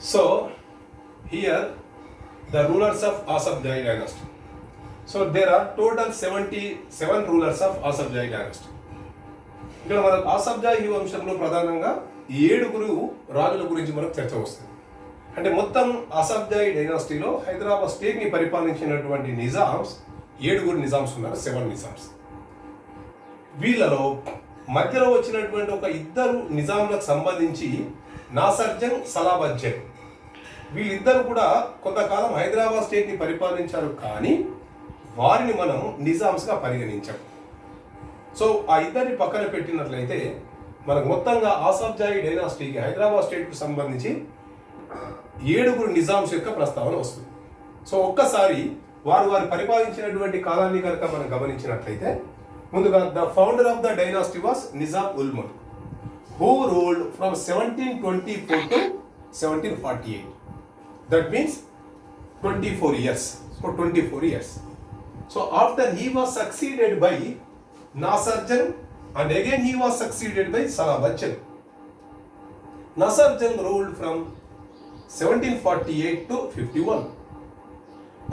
So here the rulers of Asafjai dynasty. So there are total 77 rulers of Asafjai dynasty. ఇక్కడ మనకు ఆసఫ్జాహీ వంశంలో ప్రధానంగా 7 రాజుల గురించి మనకు చర్చ వస్తుంది. అంటే మొత్తం ఆసఫ్జాహీ డైనాసిటీలో హైదరాబాద్ స్టేట్ని పరిపాలించినటువంటి నిజామ్స్ 7 నిజామ్స్ ఉన్నారు, 7 నిజామ్స్. వీళ్ళలో మధ్యలో వచ్చినటువంటి ఒక 2 నిజాంలకు సంబంధించి నాసర్జంగ్, సలాబజ్జంగ్, వీళ్ళిద్దరు కూడా కొంతకాలం హైదరాబాద్ స్టేట్ని పరిపాలించారు, కానీ వారిని మనం నిజామ్స్గా పరిగణించాం. సో ఆ ఇద్దరిని పక్కన పెట్టినట్లయితే మనకు మొత్తంగా ఆసఫ్జాహీ డైనాసిటీకి హైదరాబాద్ స్టేట్కి సంబంధించి 7 నిజామ్స్ యొక్క ప్రస్తావన వస్తుంది. సో ఒక్కసారి వారు పరిపాలించినటువంటి కాలాన్ని కనుక మనం గమనించినట్లయితే ముందుగా the founder of the dynasty was Nizam ul Mulk, who ruled from 1724 to 1748. That means 24 years. So 24 years. So after he was succeeded by Nasarjung, and again he was succeeded by Salabajjang. Nasarjung ruled from 1748 to 51,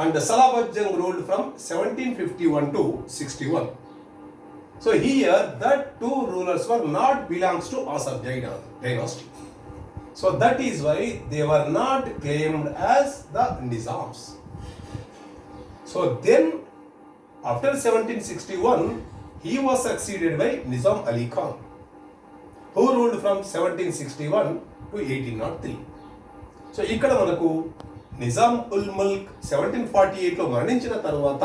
and the Salabajjang ruled from 1751 to 61. So here that 2 rulers were not belongs to Asafjai dynasty. So that is why they were not claimed as the Nizams. So then after 1761 he was succeeded by Nizam Ali Khan, who ruled from 1761 to 1803. So ఇక్కడ మనకు నిజాం ఉల్ ముల్క్ 1748లో మరణించిన తర్వాత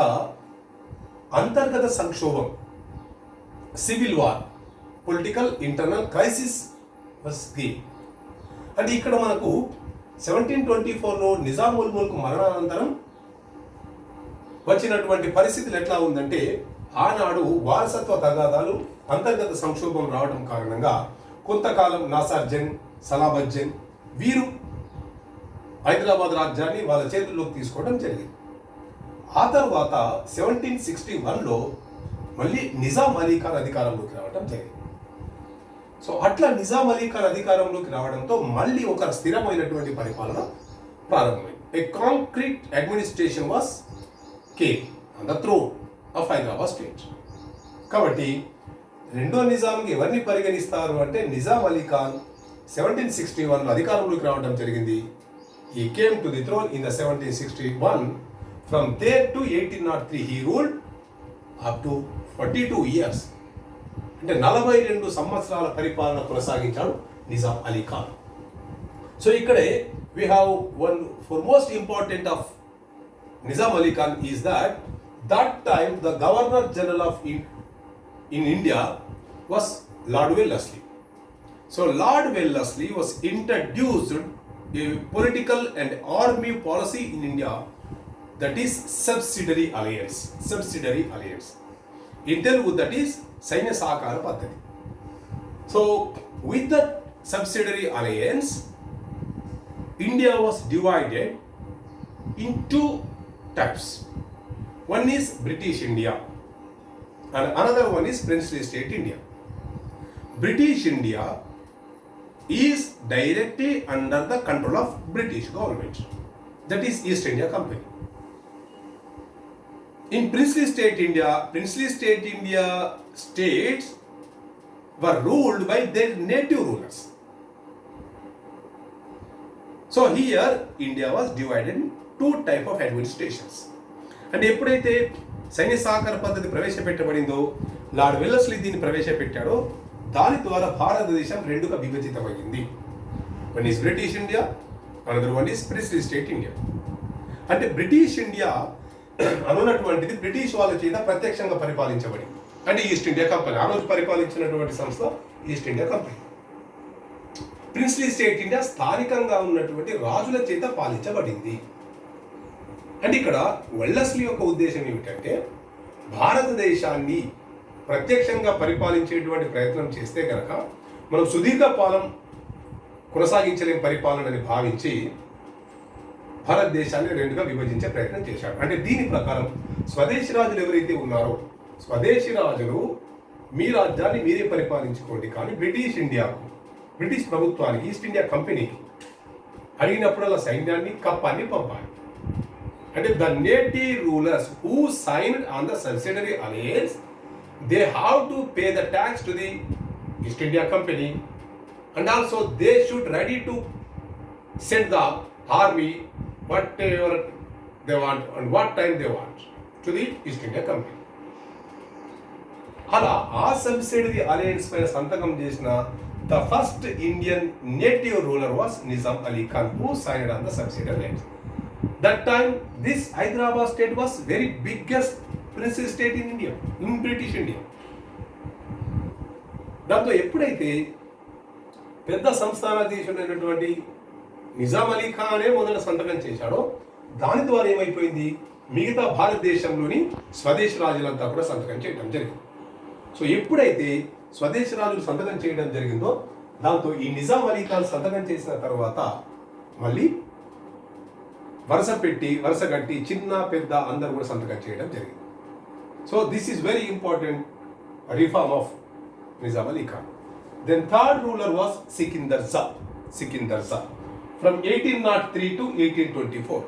అంతర్గత సంక్షోభం, civil war, political internal crisis was give. అంటే ఇక్కడ మనకు 1724లో నిజాం ఉల్ ముల్క్ మరణానంతరం వచ్చినటువంటి పరిస్థితులు ఎట్లా ఉందంటే, ఆనాడు వారసత్వ తగాదాలు, అంతర్గత సంక్షోభం రావడం కారణంగా కొంతకాలం నాసర్జంగ్, సలాబజ్జంగ్ వీరు హైదరాబాద్ రాజ్యాన్ని వాళ్ళ చేతుల్లోకి తీసుకోవడం జరిగింది. ఆ తర్వాత 1761లో మళ్ళీ నిజాం అలీ ఖాన్ అధికారంలోకి రావడం జరిగింది. సో అట్లా నిజాం అలీ ఖాన్ అధికారంలోకి రావడంతో మళ్ళీ ఒక స్థిరమైనటువంటి పరిపాలన ప్రారంభమైంది. A concrete administration was came on the throne of Hyderabad state. కాబట్టి రెండో నిజాంకి ఎవరిని పరిగణిస్తారు అంటే నిజాం అలీ ఖాన్ 1761లో అధికారంలోకి రావడం జరిగింది. He came to the throne in the 1761. From there to 1803 he ruled up to 42 years. అంటే 42 సంవత్సరాల పరిపాలన కొనసాగించాడు నిజాం అలీ ఖాన్. సో ఇక్కడే we have one foremost important of Nizam Ali Khan is that time the Governor General of in India was Lord Wellesley. So Lord Wellesley was introduced a political and army policy in India, that is subsidiary alliance. In Telugu that is Sainya Sahakara Paddhati. So with that subsidiary alliance, India was divided into 2 types. One is British India and another one is Princely State India. British India is directly under the control of British government, that is East India Company. In Princely State India states were ruled by their native rulers. So here India was divided in 2 type of administrations. అంటే ఎప్పుడైతే సైన్య సహకార పద్ధతి ప్రవేశపెట్టబడిందో, lord Wellesley దీన్ని ప్రవేశపెట్టాడో, దాని ద్వారా భారతదేశం 2గా విభజితమైంది. One is British India, another one is princely state India. అంటే బ్రిటిష్ ఇండియా అనున్నటువంటిది బ్రిటిష్ వాళ్ళ చేత ప్రత్యక్షంగా పరిపాలించబడింది. అంటే ఈస్ట్ ఇండియా కంపెనీ, ఆ రోజు పరిపాలించినటువంటి సంస్థ east India company. Princely state India స్థానికంగా ఉన్నటువంటి రాజుల చేత పాలించబడింది. అంటే ఇక్కడ వెల్లస్లీ యొక్క ఉద్దేశం ఏమిటంటే, భారతదేశాన్ని ప్రత్యక్షంగా పరిపాలించేటువంటి ప్రయత్నం చేస్తే కనుక మనం సుదీర్ఘ పాలన కొనసాగించలేని పరిపాలనని భావించి భారతదేశాన్ని 2గా విభజించే ప్రయత్నం చేశాడు. అంటే దీని ప్రకారం స్వదేశీ రాజులు ఎవరైతే ఉన్నారో, స్వదేశీ రాజులు మీ రాజ్యాన్ని మీరే పరిపాలించుకోండి, కానీ బ్రిటిష్ ఇండియాకు, బ్రిటిష్ ప్రభుత్వానికి, ఈస్ట్ ఇండియా కంపెనీకి అడిగినప్పుడల్లా సైన్యాన్ని కప్పాన్ని పంపాలి. అంటే the native rulers who signed on the subsidiary alliance they have to pay the tax to the East India Company and also they should ready to send the army whatever they want and what time they want to the East India Company. అలా ఆ subsidiary alliance పైన సంతకం చేసిన the first Indian native ruler was Nizam Ali Khan who signed on the subsidiary alliance. That time, this Hyderabad state was very biggest princely state in India, in British India. దాంతో ఎప్పుడైతే పెద్ద సంస్థానాధీశుడైనటువంటి నిజాం అలీ ఖానే మొదట సంతకం చేశాడో దాని ద్వారా ఏమైపోయింది, మిగతా భారతదేశంలోని స్వదేశీ రాజులంతా కూడా సంతకం చేయడం జరిగింది. సో ఎప్పుడైతే స్వదేశీ రాజులు సంతకం చేయడం జరిగిందో దాంతో ఈ నిజాం అలీ ఖాన్ సంతకం చేసిన తర్వాత మళ్ళీ వరుస కట్టి చిన్న పెద్ద అందరూ కూడా సంతకం చేయడం జరిగింది. So this is very important reform of Nizam Ali Khan. Then third ruler was Sikandar Shah from 1803 to 1824.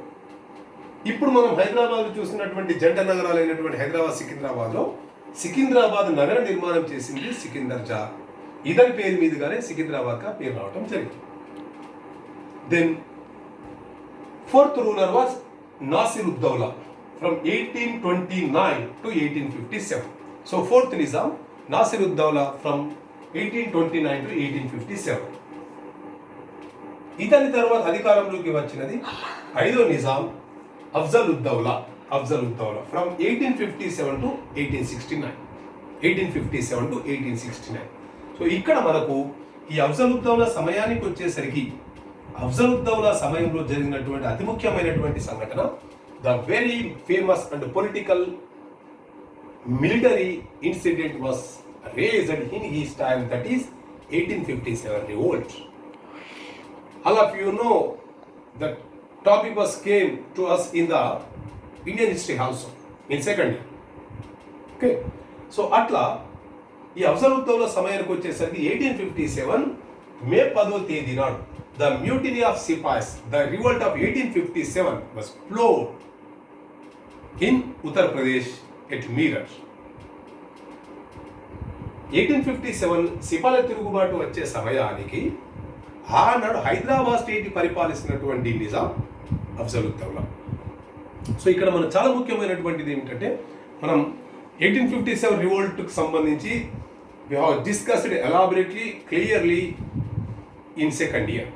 ఇప్పుడు మనం హైదరాబాద్ చూసినటువంటి జంట నగరాలైనటువంటి సికింద్రాబాద్లో సికింద్రాబాద్ నగర నిర్మాణం చేసింది సికిందర్ షా. ఇతని పేరు మీదుగానే సికింద్రాబాద్గా పేరు రావడం జరిగింది. Then fourth ruler was Nasir-ud-Dawla from 1829 to 1857. So fourth Nizam, Nasir-ud-Dawla from 1829 to 1857. ఇతని తర్వాత అధికారంలోకి వచ్చినది ఐదో నిజాం అఫ్జల్-ఉద్-దౌలా ఫ్రమ్ 1857 to 1869. సో ఇక్కడ మనకు ఈ అఫ్జల్-ఉద్-దౌలా సమయానికి వచ్చేసరికి అఫ్జల్-ఉద్-దౌలా సమయంలో జరిగినటువంటి అతి ముఖ్యమైనటువంటి సంఘటన the very famous and political military incident was raised in his time, that is 1857 revolt. All of you know that topic was came to us in the Indian history also in second year. Okay, so అట్లా ఈ అఫ్జల్-ఉద్-దౌలా సమయానికి వచ్చేసరికి 1857 మే 10వ తేదీ నాడు the mutiny of Sipahis, the revolt of 1857 was flowed in Uttar Pradesh at Meerut. 1857 సిపాయిల తిరుగుబాటు వచ్చే సమయానికి ఆనాడు హైదరాబాద్ స్టేట్ పరిపాలిస్తున్నటువంటి నిజాం అఫ్జల్-ఉద్-దౌలా. సో ఇక్కడ మనం చాలా ముఖ్యమైనటువంటిది ఏమిటంటే మనం 1857 రివోల్ట్కి సంబంధించి we have discussed elaborately, clearly in second year.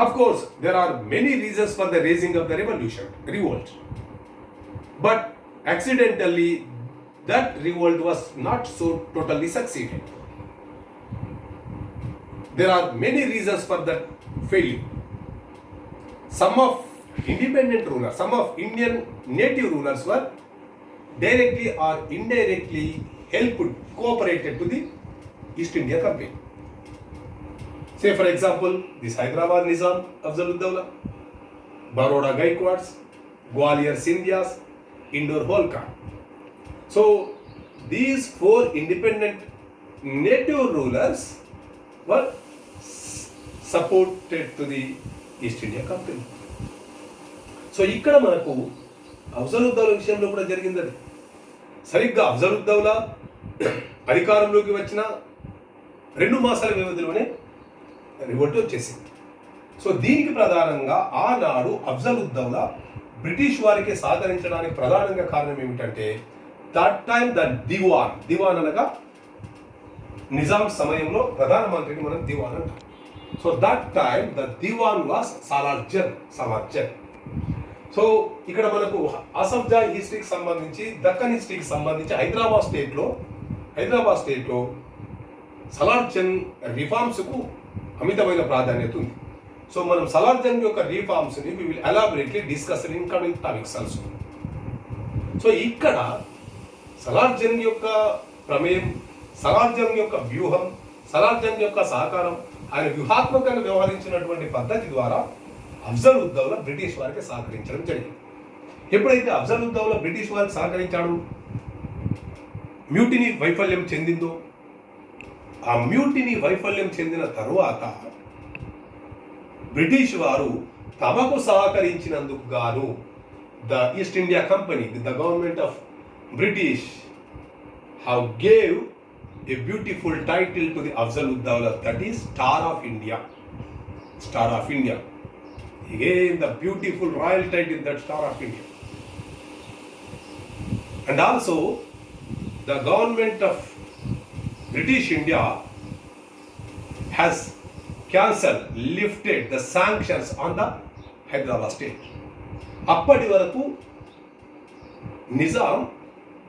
Of course, there are many reasons for the raising of the revolt. But accidentally, that revolt was not so totally succeeded. There are many reasons for that failure. Some of independent rulers, some of Indian native rulers were directly or indirectly cooperated to the East India Company. Say for example, this Hyderabad Nizam Afzal-ud-Dawla, Baroda Gaikwads, Gwalior Sindhyas, Indore Holkar. So these four independent native rulers were supported to the East India Company. So ఇక్కడ మనకు అఫ్జల్-ఉద్-దౌలా విషయంలో కూడా జరిగింది. అది సరిగ్గా అఫ్జల్-ఉద్-దౌలా అధికారంలోకి వచ్చిన 2 మాసాల వ్యవధిలోనే రివోల్ట్ వచ్చేసింది. సో దీనికి ప్రధానంగా ఆనాడు అఫ్జల్-ఉద్-దౌలా బ్రిటిష్ వారికి సహకరించడానికి ప్రధానంగా కారణం ఏమిటంటే దట్ టైమ్ ద దివాన్ అనగా నిజాం సమయంలో ప్రధానమంత్రిని మనం దివాన్ అంటాం. So that time the diwan was Salar Jung. So ఇక్కడ మనకు ఆసఫ్జా హిస్టరీకి సంబంధించి దక్కన్ హిస్టరీకి సంబంధించి హైదరాబాద్ స్టేట్లో సలార్జంగ్ రిఫార్మ్స్కు అమితమైన ప్రాధాన్యత ఉంది. సో మనం సలార్జంగ్ యొక్క రిఫార్మ్స్ని we will elaborately discuss in coming topics also. So ఇక్కడ సలార్జంగ్ యొక్క ప్రమేయం, సలార్జంగ్ యొక్క వ్యూహం, సలార్జంగ్ యొక్క సహకారం, ఆయన వ్యూహాత్మకంగా వ్యవహరించినటువంటి పద్ధతి ద్వారా అఫ్జల్-ఉద్-దౌలా బ్రిటిష్ వారికి సహకరించడం జరిగింది. ఎప్పుడైతే అఫ్జల్-ఉద్-దౌలా బ్రిటిష్ వారికి సహకరించాడు, మ్యూటినీ వైఫల్యం చెందిందో, ఆ మ్యూటినీ వైఫల్యం చెందిన తరువాత బ్రిటిష్ వారు తమకు సహకరించినందుకు గాను the east India company, the government of British have gave a beautiful title to the Afzaluddaulah, that is Star of India. Star of India. Again the beautiful royal title, that Star of India. And also the government of British India has cancelled, lifted the sanctions on the Hyderabad state. అప్పటి వరకు Nizam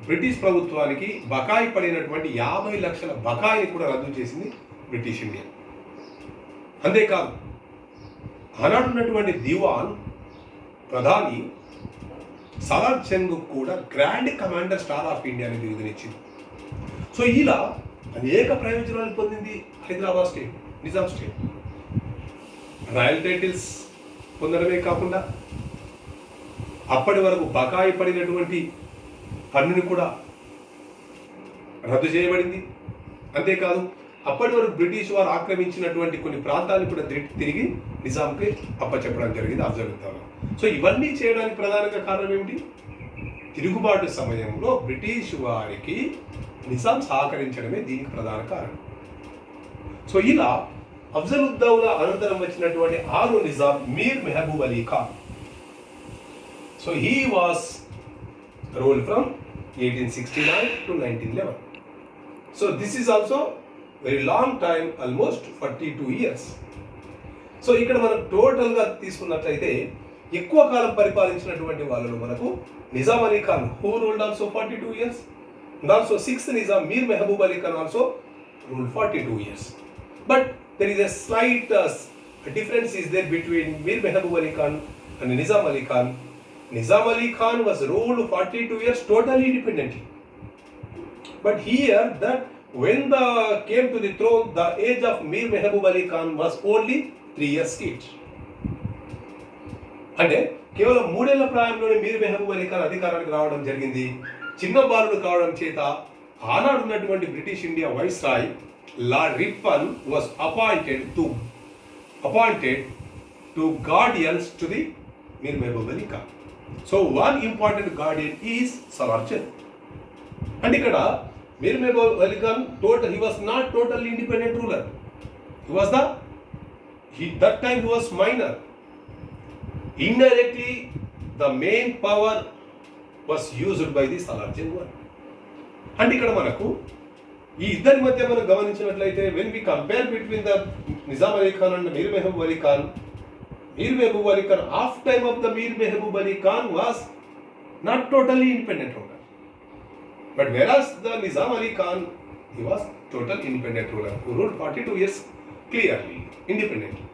British ప్రభుత్వానికి బకాయి పడినటువంటి 50 లక్షల బకాయిని కూడా రద్దు చేసింది British India. అంతేకాదు ఆనాడున్నటువంటి దివాన్ ప్రధాని సలార్ జంగ్ కూడా grand commander star of India అని బిరుదునిచ్చింది. సో ఇలా అనేక ప్రయోజనాలు పొందింది Hyderabad state, Nizam state. Royal titles పొందడమే కాకుండా అప్పటి వరకు బకాయి పడినటువంటి పన్నుని కూడా రద్దు చేయబడింది. అంతేకాదు అప్పటి వరకు బ్రిటిష్ వారు ఆక్రమించినటువంటి కొన్ని ప్రాంతాలను కూడా తిరిగి నిజాంకి అప్పచెప్పడం జరిగింది అఫ్జలుద్దౌలా. సో ఇవన్నీ చేయడానికి ప్రధానంగా కారణం ఏమిటి? తిరుగుబాటు సమయంలో బ్రిటిష్ వారికి నిజాం సహకరించడమే దీనికి ప్రధాన కారణం. సో ఇలా అఫ్జలుద్దౌలా అనంతరం వచ్చినటువంటి 6వ Nizam Mir Mehboob Ali Khan. So he was ruled from 1869 to 1911. So this is also very long time, almost 42 years. So ఇక్కడ మనం టోటల్గా తీసుకున్నట్లయితే ఎక్కువ కాలం పరిపాలించినటువంటి వాళ్ళలో మనకు Nizam Ali Khan who ruled also 42 years, and also 6th Nizam Mir Mehboob Ali Khan also ruled 42 years. But there is a slight difference is there between Mir Mehboob Ali Khan and Nizam Ali Khan. Nizam Ali Khan was ruled 42 years totally independently. But here that when the came to the throne, the age of Mir Mehboob Ali Khan was only 3 years kid. అంటే కేవలం 3 ఏళ్ల ప్రాయంలోనే మీర్ మెహబూబ్ అలీ ఖాన్ అధికారానికి రావడం జరిగింది. చిన్న బాలుడు కావడం చేత ఆనాడు ఉన్నటువంటి British India viceroy lord Ripon was appointed to guardians to the Mir Mehboob Ali Khan. So one important guardian is Salar Jung. And ఇక్కడ Mir Mehboob Ali Khan he was not totally independent ruler. That time he was minor. Indirectly the main power was used by the Salar Jung one. And ఇక్కడ మనకు ఈ ఇద్దరి మధ్య మనం గమనించినట్లయితే when we compare between the Nizam Ali Khan and Mir Mehboob Ali Khan, Mir Mehboob Ali Khan, after time of the Mir Mehboob Ali Khan was not totally independent ruler. But whereas the Nizam Ali Khan, he was total independent ruler who ruled 42 years clearly, independently.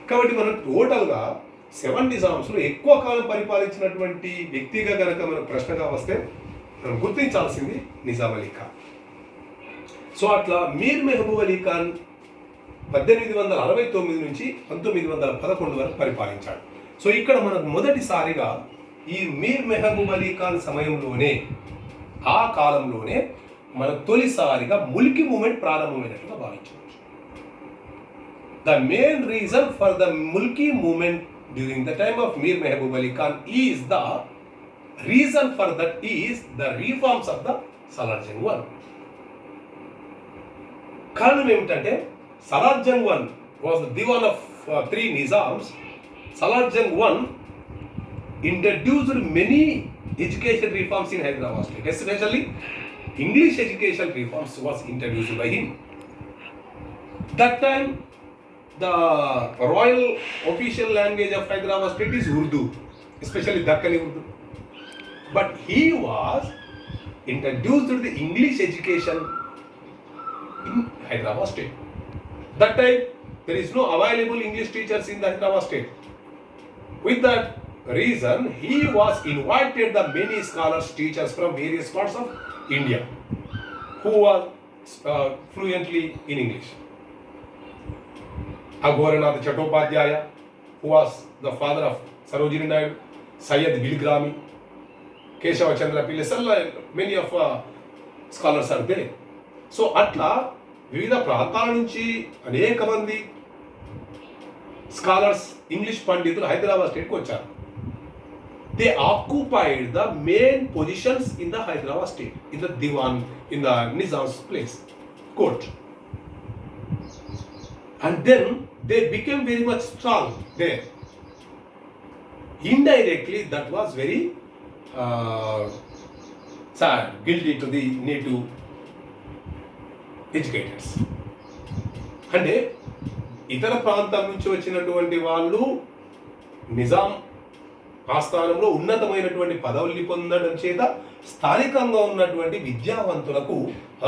కాబట్టి మనం టోటల్గా 7 నిజామ్స్లో ఎక్కువ కాలం పరిపాలించినటువంటి వ్యక్తిగా కనుక మన ప్రశ్నగా వస్తే మనం గుర్తించాల్సింది నిజాం అలీ ఖాన్. సో అట్లా మీర్ మెహబూబ్ అలీ ఖాన్ 1869 నుంచి 1911 వరకు పరిపాలించాడు. సో ఇక్కడ మనకు మొదటిసారిగా ఈ మీర్ మెహబూబ్ అలీ ఖాన్ సమయంలోనే, ఆ కాలంలోనే మనకు తొలిసారిగా ముల్కీ మూమెంట్ ప్రారంభమైనట్టుగా భావించవచ్చు. The main reason for the Mulki movement during the time of Mir Mehboob Ali Khan is the reason for that is the reforms of the Salar Jung one. కారణం ఏమిటంటే Salar Jung I was the Diwan of 3 Nizams. Salar Jung I introduced many education reforms in Hyderabad state, especially English education reforms was introduced by him. That time the royal official language of Hyderabad state is Urdu, especially Dakkani Urdu. But he was introduced to the English education in Hyderabad state. That time there is no available English teachers in the Hyderabad state. With that reason, he was invited the many scholars, teachers from various parts of India who were fluently in English. Aghorenath Chattopadhyaya, who was the father of Sarojini Naidu, Syed Bilgrami, Keshava Chandra Pillai, many of scholars are there. So atla వివిధ ప్రాంతాల నుంచి అనేక మంది scholars, English పండితులు హైదరాబాద్ స్టేట్కి వచ్చారు. They occupied the main positions in the Hyderabad state, in the diwan, in the Nizam's place, court. And then they became very much strong there. Indirectly, that was very sad, guilty to the native educators. అంటే ఇతర ప్రాంతం నుంచి వచ్చినటువంటి వాళ్ళు నిజాం ఆస్థానంలో ఉన్నతమైనటువంటి పదవుల్ని పొందడం చేత స్థానికంగా ఉన్నటువంటి విద్యావంతులకు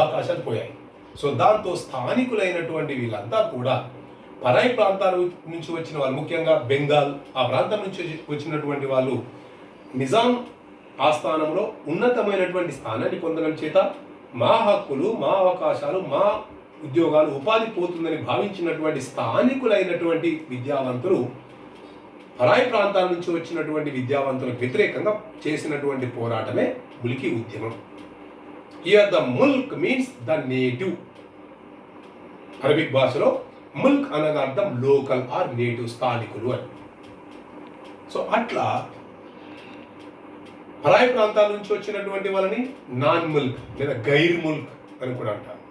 అవకాశాలు పోయాయి. సో దాంతో స్థానికులైనటువంటి వీళ్ళంతా కూడా పరాయి ప్రాంతాల నుంచి వచ్చిన వాళ్ళు, ముఖ్యంగా బెంగాల్ ఆ ప్రాంతం నుంచి వచ్చినటువంటి వాళ్ళు నిజాం ఆస్థానంలో ఉన్నతమైనటువంటి స్థానాన్ని పొందడం చేత మా హక్కులు, మా అవకాశాలు, మా ఉద్యోగాలు, ఉపాధి పోతుందని భావించినటువంటి స్థానికులైనటువంటి విద్యావంతులు పరాయి ప్రాంతాల నుంచి వచ్చినటువంటి విద్యావంతులకు వ్యతిరేకంగా చేసినటువంటి పోరాటమే ముల్కీ ఉద్యమం. Here the Mulk means the native. Arabic భాషలో ముల్క్ అనగా అర్థం లోకల్ ఆర్ నేటివ్, స్థానికులు అని. సో అట్లా పరాయి ప్రాంతాల నుంచి వచ్చినటువంటి వాళ్ళని నాన్ ముల్క్ లేదా గైర్ ముల్క్ అని కూడా అంటారు.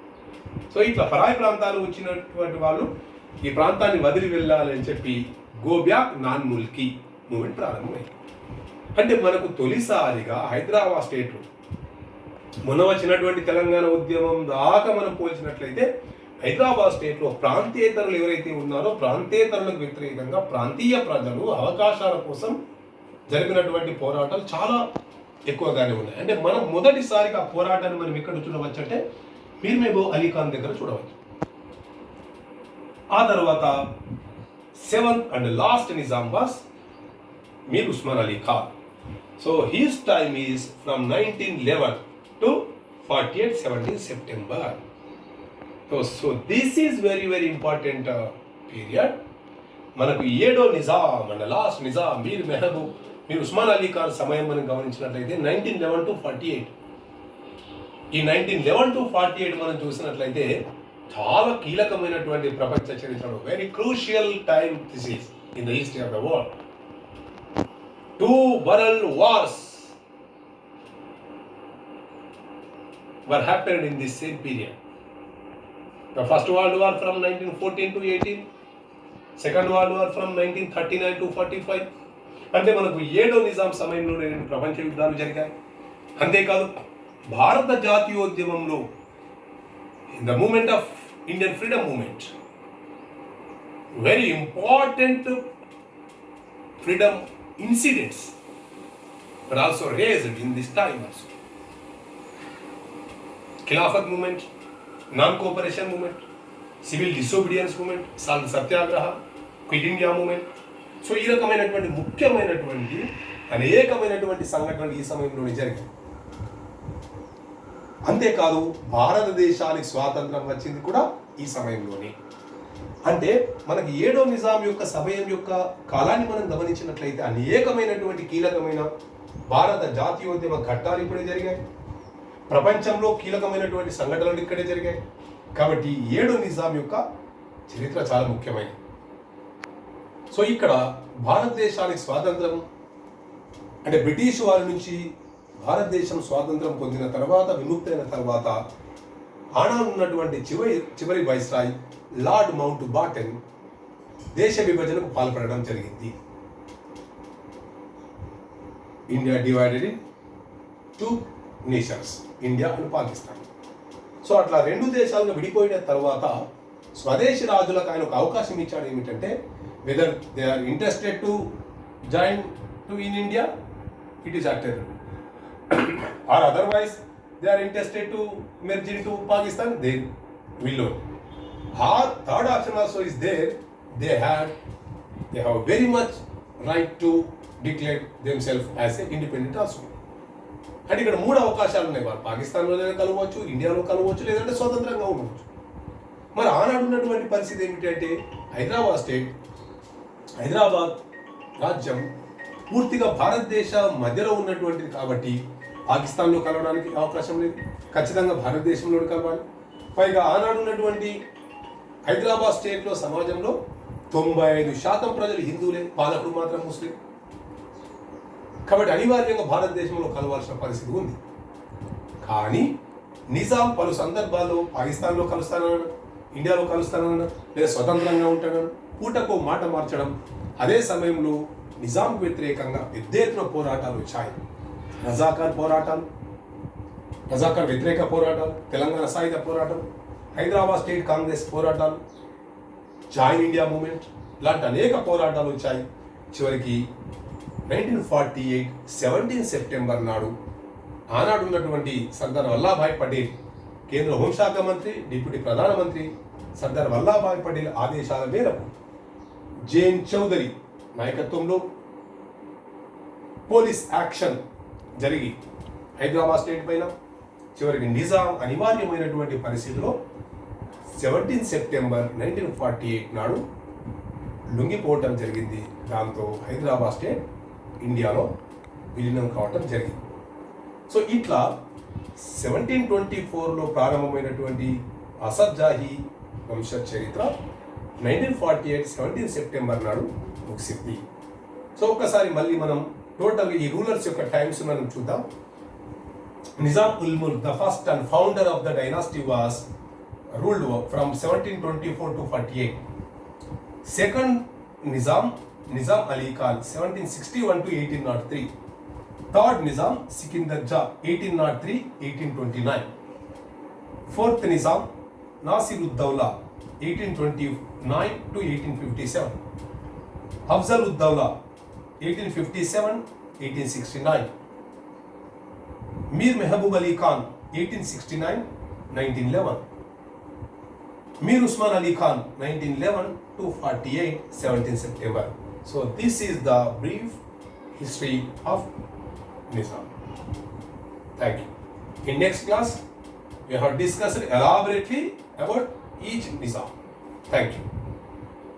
సో ఇట్లా పరాయి ప్రాంతాలు వచ్చినటువంటి వాళ్ళు ఈ ప్రాంతాన్ని వదిలి వెళ్ళాలని చెప్పి go back non Mulki movement ప్రారంభమైంది. అంటే మనకు తొలిసారిగా హైదరాబాద్ స్టేట్ మొన్న వచ్చినటువంటి తెలంగాణ ఉద్యమం దాకా మనం పోల్చినట్లయితే హైదరాబాద్ స్టేట్లో ప్రాంతేతరులు ఎవరైతే ఉన్నారో ప్రాంతేతరులకు వ్యతిరేకంగా ప్రాంతీయ ప్రజలు అవకాశాల కోసం జరిగినటువంటి పోరాటాలు చాలా ఎక్కువగానే ఉన్నాయి. అంటే మనం మొదటిసారిగా ఆ పోరాటాన్ని మనం ఎక్కడ చూడవచ్చు అంటే మీర్ మహబూబ్ అలీ ఖాన్ దగ్గర చూడవచ్చు. ఆ తర్వాత seventh and last Nizam was Mir Osman Ali Khan. So his time is from 1911 to 48, 17 September. So this is very very important period. మనకు ఏడో నిజాం అండ్ లాస్ట్ నిజాం మీర్ మహబూబ్, మీర్ ఉస్మాన్ అలీ ఖాన్ సమయం మనం గమనించినట్లయితే 1911 to 48. ఈ 1911 to 48 మనం చూసినట్లయితే చాలా కీలకమైనటువంటి ప్రపంచ చరిత్రలో very crucial time this is in the history of the world. 2 world wars were happened in this same period. The first World War from 1914 to 18, Second World War from 1939 to 45. అంటే మనకు ఏడో నిజాం సమయంలో ప్రపంచ యుద్ధాలు జరిగాయి. అంతేకాదు భారత జాతీయోద్యమంలో in the movement of Indian freedom movement very important freedom incidents were also raised in this time also. Khilafat movement, non-cooperation movement, civil disobedience movement, Salt Satyagraha, Quit India movement. So ఈ రకమైనటువంటి ముఖ్యమైనటువంటి అనేకమైనటువంటి సంఘటనలు ఈ సమయంలోనే జరిగాయి. అంతేకాదు భారతదేశానికి స్వాతంత్రం వచ్చింది కూడా ఈ సమయంలోనే. అంటే మనకి ఏడో నిజాం యొక్క సమయం యొక్క కాలాన్ని మనం గమనించినట్లయితే అనేకమైనటువంటి కీలకమైన భారత జాతీయోద్యమ ఘట్టాలు ఇప్పుడే జరిగాయి. ప్రపంచంలో కీలకమైనటువంటి సంఘటనలు ఇక్కడే జరిగాయి. కాబట్టి ఏడో నిజాం యొక్క చరిత్ర చాలా ముఖ్యమైనది. సో ఇక్కడ భారతదేశానికి స్వాతంత్రం అంటే బ్రిటిష్ వారి నుంచి భారతదేశం స్వాతంత్రం పొందిన తర్వాత, విముక్తైన తర్వాత ఆనాడు ఉన్నటువంటి చివరి వైస్రాయ్ లార్డ్ మౌంట్ బాటన్ దేశ విభజనకు పాల్పడడం జరిగింది. India divided in 2 nations, India and Pakistan. So అట్లా 2 దేశాలుగా విడిపోయిన తర్వాత స్వదేశీ రాజులకు ఆయన ఒక అవకాశం ఇచ్చాడు. ఏమిటంటే whether they are interested to join to in India, it is acted, or otherwise they are interested to merge into Pakistan, they will. Our third option also is there. They have very much right to declare themselves as an independent also. అంటే ఇక్కడ 3 అవకాశాలు ఉన్నాయి. వారు పాకిస్తాన్లో కలవచ్చు, ఇండియాలో కలవచ్చు, లేదంటే స్వతంత్రంగా ఉండవచ్చు. మరి ఆనాడు ఉన్నటువంటి పరిస్థితి ఏమిటంటే హైదరాబాద్ రాజ్యం పూర్తిగా భారతదేశ మధ్యలో ఉన్నటువంటిది కాబట్టి పాకిస్తాన్లో కలవడానికి అవకాశం లేదు, ఖచ్చితంగా భారతదేశంలో కలవాలి. పైగా ఆనాడు ఉన్నటువంటి హైదరాబాద్ స్టేట్లో సమాజంలో 95% ప్రజలు హిందువులే, పాలకుడు మాత్రం ముస్లిం. కాబట్టి అనివార్యంగా భారతదేశంలో కలవాల్సిన పరిస్థితి ఉంది. కానీ నిజాం పలు సందర్భాల్లో పాకిస్తాన్లో కలుస్తానన్నాడు, ఇండియాలో కలుస్తానన్నాడు, లేదా స్వతంత్రంగా ఉంటానన్నాడు, పూటకో మాట మార్చడం. అదే సమయంలో నిజాంకు వ్యతిరేకంగా పెద్ద ఎత్తున పోరాటాలు వచ్చాయి. రజాకార్ వ్యతిరేక పోరాటాలు, తెలంగాణ సాయుధ పోరాటం, హైదరాబాద్ స్టేట్ కాంగ్రెస్ పోరాటాలు, జాయిన్ ఇండియా మూమెంట్, ఇలాంటి అనేక పోరాటాలు వచ్చాయి. చివరికి 1948 17 సెప్టెంబర్ నాడు ఆనాడు ఉన్నటువంటి సర్దార్ వల్లభాయ్ పటేల్, కేంద్ర హోంశాఖ మంత్రి, డిప్యూటీ ప్రధానమంత్రి సర్దార్ వల్లభాయ్ పటేల్ ఆదేశాల మేరకు జేఎన్ చౌదరి నాయకత్వంలో పోలీస్ యాక్షన్ జరిగి హైదరాబాద్ స్టేట్ పైన చివరికి నిజాం అనివార్యమైనటువంటి పరిస్థితిలో 17 సెప్టెంబర్ 1948 నాడు లొంగిపోవటం జరిగింది. దాంతో హైదరాబాద్ స్టేట్ ఇండియాలో విలీనం కావటం జరిగింది. సో ఇట్లా 1724లో ప్రారంభమైనటువంటి అసద్ జాహీ వంశ చరిత్ర 1948 17 సెప్టెంబర్ నాడు ముగిసింది. సో ఒక్కసారి మళ్ళీ మనం టోటల్ ఈ రూలర్స్ యొక్క టైమ్స్ మనం చూద్దాం. Nizam ul Mulk, the first and founder of the dynasty, was ruled from 1724 to 48. Second Nizam Ali Khan 1761 to 1803. Third Nizam Sikindar Jah 1803-1829. Fourth Nizam Nasir-ud-Dawla 1829 to 1857. Afzal-ud-Dawla 1857-1869. Mir Mehboob Ali Khan 1869-1911. Mir Usman Ali Khan 1911 to 48 17 September. So this is the brief history of Nizam. Thank you. In next class we have discussed elaborately about each Nizam. Thank you.